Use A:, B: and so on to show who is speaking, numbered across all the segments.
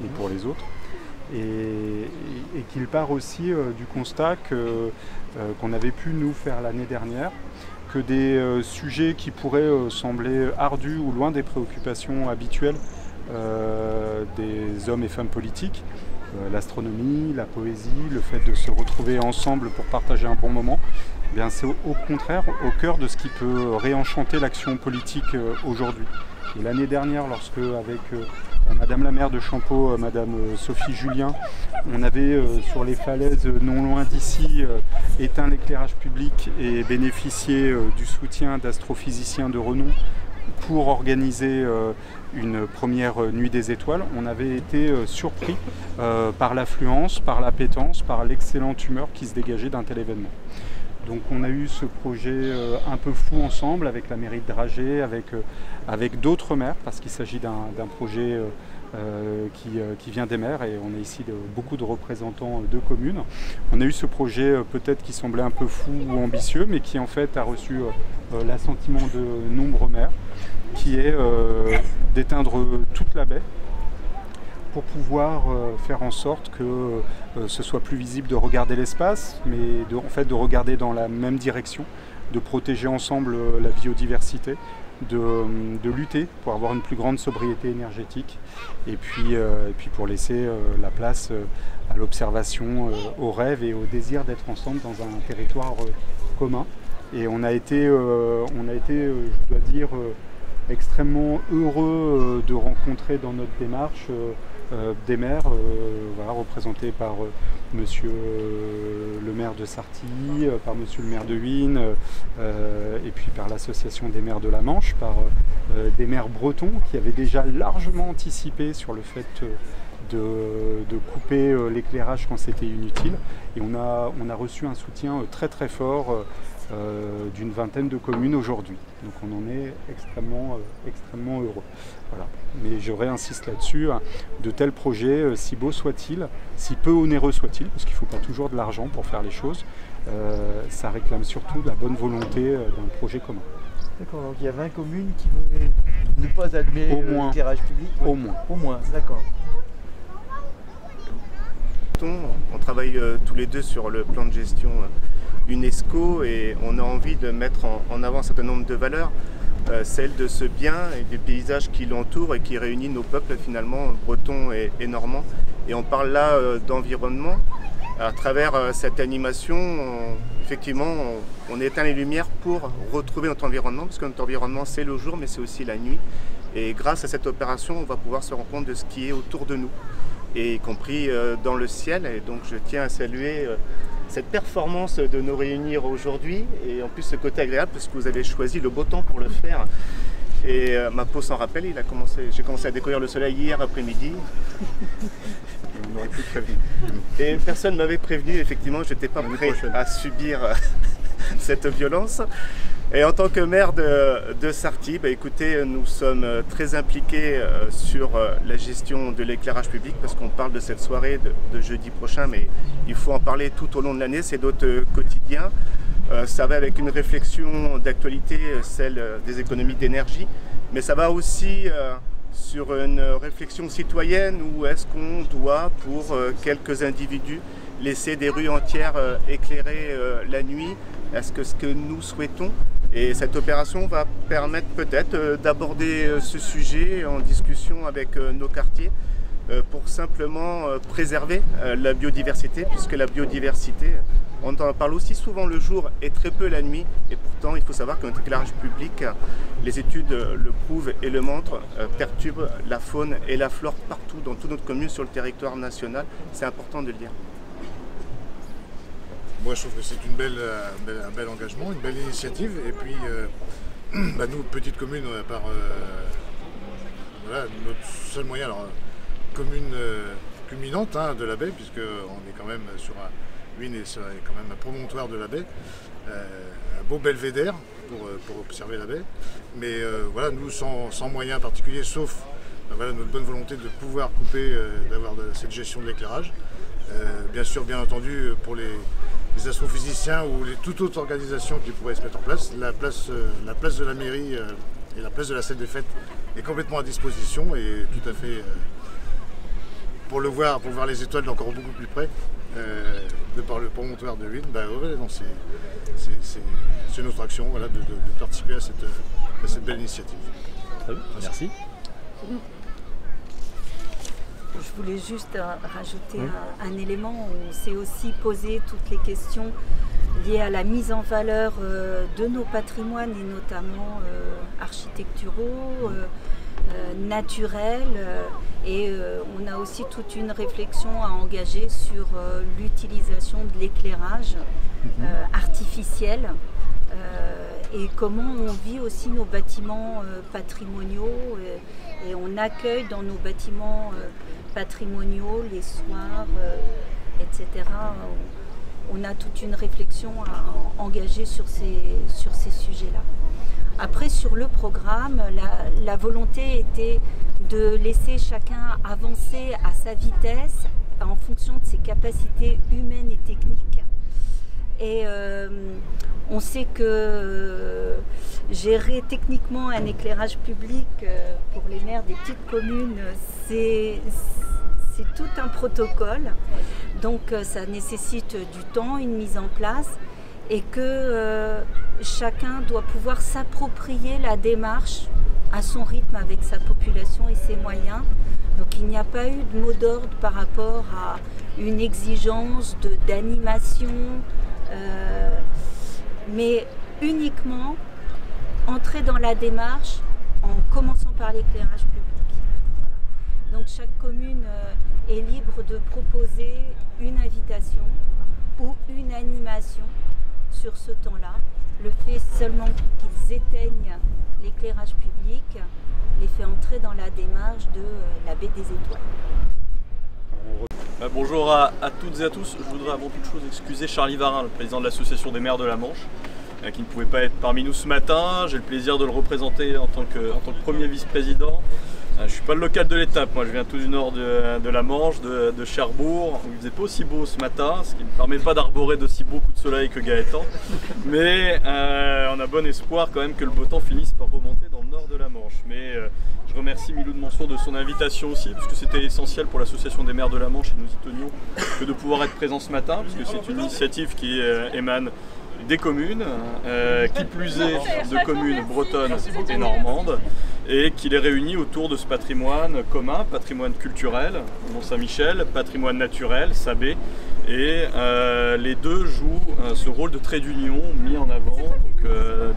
A: et pour les autres. Et qu'il part aussi du constat qu'on avait pu nous faire l'année dernière, que des sujets qui pourraient sembler ardus ou loin des préoccupations habituelles des hommes et femmes politiques, l'astronomie, la poésie, le fait de se retrouver ensemble pour partager un bon moment, eh bien c'est au contraire au cœur de ce qui peut réenchanter l'action politique aujourd'hui. Et l'année dernière, lorsque avec Madame la maire de Champeaux, Madame Sophie Julien, on avait sur les falaises non loin d'ici éteint l'éclairage public et bénéficié du soutien d'astrophysiciens de renom pour organiser une première nuit des étoiles, on avait été surpris par l'affluence, par l'appétence, par l'excellente humeur qui se dégageait d'un tel événement. Donc on a eu ce projet un peu fou ensemble avec la mairie de Dragé, avec d'autres maires, parce qu'il s'agit d'un projet qui vient des maires et on a ici beaucoup de représentants de communes. On a eu ce projet peut-être qui semblait un peu fou ou ambitieux, mais qui en fait a reçu l'assentiment de nombreux maires, qui est d'éteindre toute la baie pour pouvoir faire en sorte que ce soit plus visible de regarder l'espace, mais en fait de regarder dans la même direction, de protéger ensemble la biodiversité, de lutter pour avoir une plus grande sobriété énergétique et puis pour laisser la place à l'observation, au rêve et au désir d'être ensemble dans un territoire commun. Et on a été, je dois dire, extrêmement heureux de rencontrer dans notre démarche des maires, voilà, représentés par monsieur le maire de Sarty, par monsieur le maire de Huines, et puis par l'association des maires de la Manche, par des maires bretons qui avaient déjà largement anticipé sur le fait de couper l'éclairage quand c'était inutile. Et on a reçu un soutien très très fort d'une vingtaine de communes aujourd'hui. Donc on en est extrêmement heureux. Voilà. Mais je réinsiste là-dessus, hein, de tels projets, si beaux soient-ils, si peu onéreux soient-ils, parce qu'il ne faut pas toujours de l'argent pour faire les choses, ça réclame surtout de la bonne volonté d'un projet commun.
B: D'accord, donc il y a 20 communes qui vont ne pas allumer l'éclairage public.
A: Au moins.
B: Au moins, d'accord.
C: On travaille tous les deux sur le plan de gestion UNESCO et on a envie de mettre en avant un certain nombre de valeurs, celle de ce bien et des paysages qui l'entourent et qui réunit nos peuples finalement, bretons et normands. Et on parle là d'environnement. À travers cette animation, effectivement, on éteint les lumières pour retrouver notre environnement, parce que notre environnement c'est le jour mais c'est aussi la nuit. Et grâce à cette opération, on va pouvoir se rendre compte de ce qui est autour de nous, et y compris dans le ciel. Et donc je tiens à saluer cette performance de nous réunir aujourd'hui, et en plus ce côté agréable parce que vous avez choisi le beau temps pour le faire. Et ma peau s'en rappelle, j'ai commencé à découvrir le soleil hier après-midi.
A: On aurait pu prévenir.
C: Et personne ne m'avait prévenu, effectivement, je n'étais pas prêt à subir cette violence. Et en tant que maire de Sarty, écoutez, nous sommes très impliqués sur la gestion de l'éclairage public, parce qu'on parle de cette soirée de jeudi prochain, mais il faut en parler tout au long de l'année, c'est notre quotidien. Ça va avec une réflexion d'actualité, celle des économies d'énergie, mais ça va aussi sur une réflexion citoyenne, où est-ce qu'on doit, pour quelques individus, laisser des rues entières éclairées la nuit? Est-ce que ce que nous souhaitons? Et cette opération va permettre peut-être d'aborder ce sujet en discussion avec nos quartiers pour simplement préserver la biodiversité, puisque la biodiversité, on en parle aussi souvent le jour et très peu la nuit, et pourtant il faut savoir que notre éclairage public, les études le prouvent et le montrent, perturbe la faune et la flore partout, dans toute notre commune, sur le territoire national. C'est important de le dire.
D: Moi je trouve que c'est un bel engagement, une belle initiative, et puis nous, petite commune, à part voilà, notre seul moyen, alors commune culminante de la baie, puisqu'on est quand même sur Huines et c'est quand même un promontoire de la baie, un beau belvédère pour observer la baie, mais voilà, nous sans moyens particuliers, sauf voilà, notre bonne volonté de pouvoir couper, d'avoir cette gestion de l'éclairage. Bien sûr, bien entendu, pour les astrophysiciens ou toute autre organisation qui pourrait se mettre en place, la place de la mairie et la place de la salle des fêtes est complètement à disposition et tout à fait pour voir les étoiles d'encore beaucoup plus près, de par le promontoire de Huisne, c'est notre action, voilà, de participer à cette belle initiative.
E: Très bien, merci.
F: Je voulais juste rajouter un élément où on s'est aussi posé toutes les questions liées à la mise en valeur de nos patrimoines et notamment architecturaux, naturels. Et on a aussi toute une réflexion à engager sur l'utilisation de l'éclairage artificiel et comment on vit aussi nos bâtiments patrimoniaux et on accueille dans nos bâtiments patrimoniaux les soirs, etc. On a toute une réflexion à engager sur ces sujets-là. Après, sur le programme, la volonté était de laisser chacun avancer à sa vitesse en fonction de ses capacités humaines et techniques. Et on sait que gérer techniquement un éclairage public pour les maires des petites communes, c'est tout un protocole. Donc ça nécessite du temps, une mise en place et que chacun doit pouvoir s'approprier la démarche à son rythme avec sa population et ses moyens. Donc il n'y a pas eu de mot d'ordre par rapport à une exigence d'animation, mais uniquement entrer dans la démarche en commençant par l'éclairage public. Donc chaque commune est libre de proposer une invitation ou une animation sur ce temps-là. Le fait seulement qu'ils éteignent l'éclairage public les fait entrer dans la démarche de la baie des étoiles.
E: Bonjour à toutes et à tous. Je voudrais avant toute chose excuser Charlie Varin, le président de l'association des maires de la Manche, qui ne pouvait pas être parmi nous ce matin. J'ai le plaisir de le représenter en tant que premier vice-président. Je ne suis pas le local de l'étape, moi je viens tout du nord de la Manche, de Cherbourg, où il ne faisait pas aussi beau ce matin, ce qui ne me permet pas d'arborer d'aussi beau coup de soleil que Gaëtan. Mais on a bon espoir quand même que le beau temps finisse par remonter dans le nord de la Manche. Mais je remercie Milou de Monceau de son invitation aussi, parce que c'était essentiel pour l'association des maires de la Manche, et nous y tenions, que de pouvoir être présent ce matin, parce que c'est une initiative qui émane des communes, qui plus est de communes bretonnes et normandes, et qui les réunit autour de ce patrimoine commun, patrimoine culturel, Mont-Saint-Michel, patrimoine naturel, Sabé, et les deux jouent ce rôle de trait d'union mis en avant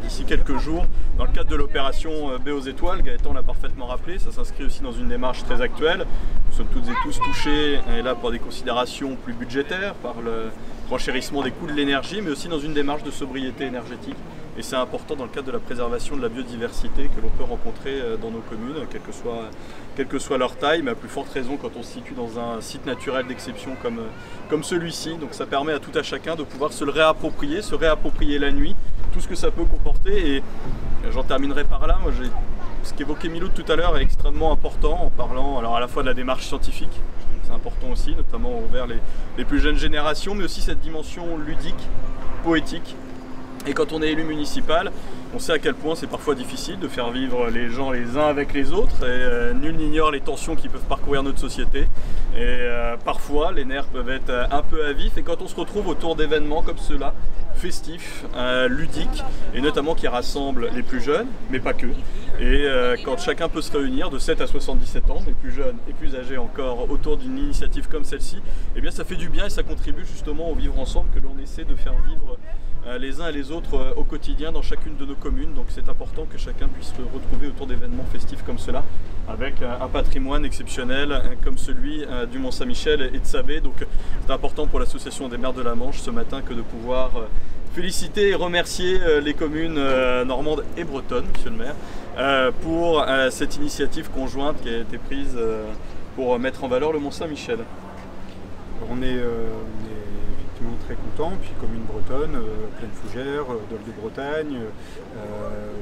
E: d'ici quelques jours dans le cadre de l'opération Baie aux étoiles. Gaëtan l'a parfaitement rappelé, ça s'inscrit aussi dans une démarche très actuelle. Nous sommes toutes et tous touchés, et là pour des considérations plus budgétaires, par le renchérissement des coûts de l'énergie, mais aussi dans une démarche de sobriété énergétique. Et c'est important dans le cadre de la préservation de la biodiversité que l'on peut rencontrer dans nos communes, quelle que soit leur taille, mais à plus forte raison quand on se situe dans un site naturel d'exception comme celui-ci. Donc ça permet à tout à chacun de pouvoir se le réapproprier, la nuit, tout ce que ça peut comporter. Et j'en terminerai par là. Moi, ce qu'évoquait Milou tout à l'heure est extrêmement important en parlant alors à la fois de la démarche scientifique, c'est important aussi, notamment envers les plus jeunes générations, mais aussi cette dimension ludique, poétique. Et quand on est élu municipal, on sait à quel point c'est parfois difficile de faire vivre les gens les uns avec les autres, et nul n'ignore les tensions qui peuvent parcourir notre société. Et parfois les nerfs peuvent être un peu à vif, et quand on se retrouve autour d'événements comme ceux-là, festifs, ludiques, et notamment qui rassemblent les plus jeunes, mais pas que. Et quand chacun peut se réunir de 7 à 77 ans, les plus jeunes et plus âgés encore, autour d'une initiative comme celle-ci, eh bien ça fait du bien et ça contribue justement au vivre ensemble que l'on essaie de faire vivre les uns et les autres au quotidien dans chacune de nos communes. Donc c'est important que chacun puisse se retrouver autour d'événements festifs comme cela, avec un patrimoine exceptionnel comme celui du Mont-Saint-Michel et de Sabé. Donc c'est important pour l'association des maires de la Manche ce matin que de pouvoir féliciter et remercier les communes normandes et bretonnes, monsieur le maire, pour cette initiative conjointe qui a été prise pour mettre en valeur le Mont-Saint-Michel.
A: On est effectivement très contents, puis commune bretonne, Plaine Fougère, Dol de Bretagne,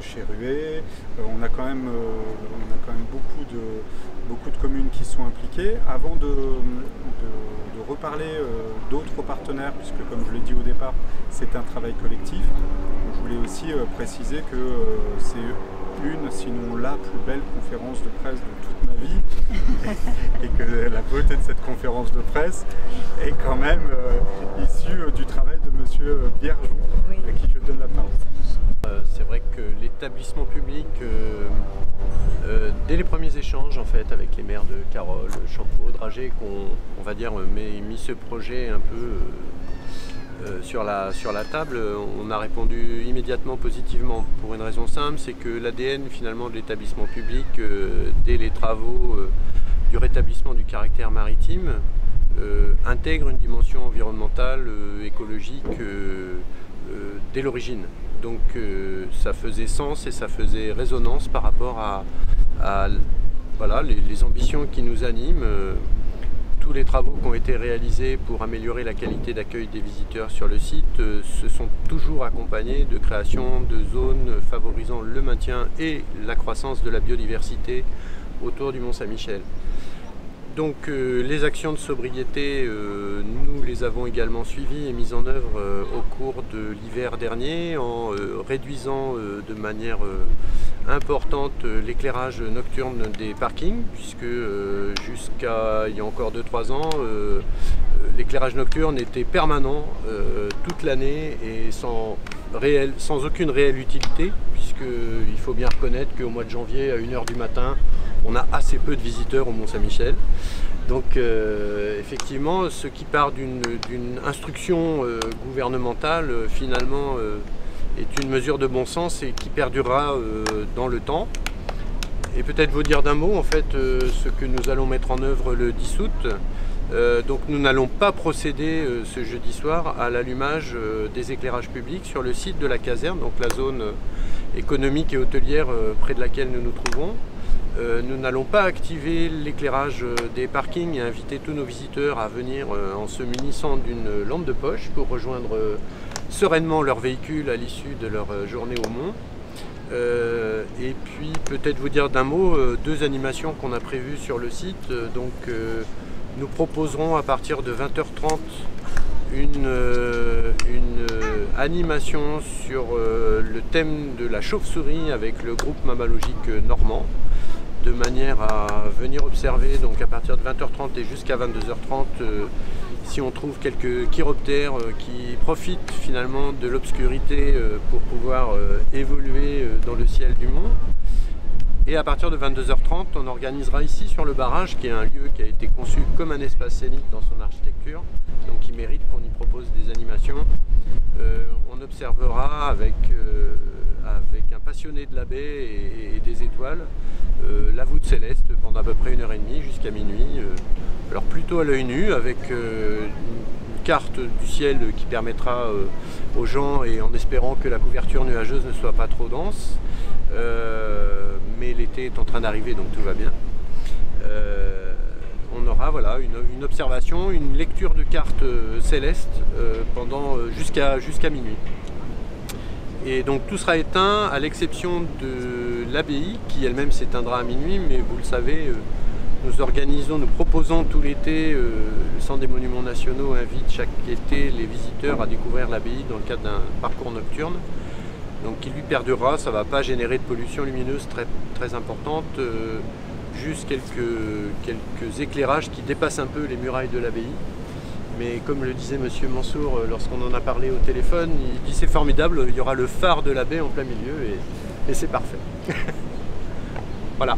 A: Chéruet, on a quand même beaucoup de communes qui sont impliquées. Avant de reparler d'autres partenaires, puisque comme je l'ai dit au départ, c'est un travail collectif, je voulais aussi préciser que c'est une, sinon la plus belle conférence de presse de toute ma vie, et que la beauté de cette conférence de presse est quand même issue du travail de M. Biergeon, à qui je donne la parole.
G: C'est vrai que l'établissement public, dès les premiers échanges en fait avec les maires de Carol, Champeaux, Dragé, qu'on va dire mis ce projet un peu sur la table, on a répondu immédiatement positivement pour une raison simple, c'est que l'ADN finalement de l'établissement public, dès les travaux du rétablissement du caractère maritime, intègre une dimension environnementale, écologique dès l'origine. Donc ça faisait sens et ça faisait résonance par rapport à voilà, les ambitions qui nous animent. Tous les travaux qui ont été réalisés pour améliorer la qualité d'accueil des visiteurs sur le site se sont toujours accompagnés de création de zones favorisant le maintien et la croissance de la biodiversité autour du Mont-Saint-Michel. Donc les actions de sobriété, nous les avons également suivies et mises en œuvre au cours de l'hiver dernier en réduisant de manière importante l'éclairage nocturne des parkings, puisque jusqu'à il y a encore 2-3 ans, l'éclairage nocturne était permanent toute l'année et sans aucune réelle utilité, puisqu'il faut bien reconnaître qu'au mois de janvier à 1 h du matin, on a assez peu de visiteurs au Mont-Saint-Michel. Donc effectivement, ce qui part d'une instruction gouvernementale, finalement, est une mesure de bon sens et qui perdurera dans le temps. Et peut-être vous dire d'un mot, en fait, ce que nous allons mettre en œuvre le 10 août. Donc nous n'allons pas procéder ce jeudi soir à l'allumage des éclairages publics sur le site de la caserne, donc la zone économique et hôtelière près de laquelle nous nous trouvons. Nous n'allons pas activer l'éclairage des parkings et inviter tous nos visiteurs à venir en se munissant d'une lampe de poche pour rejoindre sereinement leur véhicule à l'issue de leur journée au Mont. Et puis peut-être vous dire d'un mot, 2 animations qu'on a prévues sur le site. Nous proposerons à partir de 20h30 une animation sur le thème de la chauve-souris avec le groupe mammalogique normand, de manière à venir observer donc à partir de 20h30 et jusqu'à 22h30 si on trouve quelques chiroptères qui profitent finalement de l'obscurité pour pouvoir évoluer dans le ciel du Mont. Et à partir de 22h30, on organisera ici sur le barrage, qui est un lieu qui a été conçu comme un espace scénique dans son architecture, donc qui mérite qu'on y propose des animations. On observera avec un passionné de la baie et des étoiles la voûte céleste pendant à peu près 1h30 jusqu'à minuit. Alors plutôt à l'œil nu, avec une carte du ciel qui permettra aux gens, et en espérant que la couverture nuageuse ne soit pas trop dense, mais l'été est en train d'arriver, donc tout va bien. On aura voilà, une observation, une lecture de cartes célestes pendant jusqu'à minuit. Et donc tout sera éteint à l'exception de l'abbaye qui elle-même s'éteindra à minuit, mais vous le savez, nous proposons tout l'été, le Centre des Monuments Nationaux invite chaque été les visiteurs à découvrir l'abbaye dans le cadre d'un parcours nocturne. Donc qui lui perdurera, ça ne va pas générer de pollution lumineuse très importante, juste quelques éclairages qui dépassent un peu les murailles de l'abbaye. Mais comme le disait monsieur Mansour lorsqu'on en a parlé au téléphone, il dit c'est formidable, il y aura le phare de la baie en plein milieu et c'est parfait. Voilà.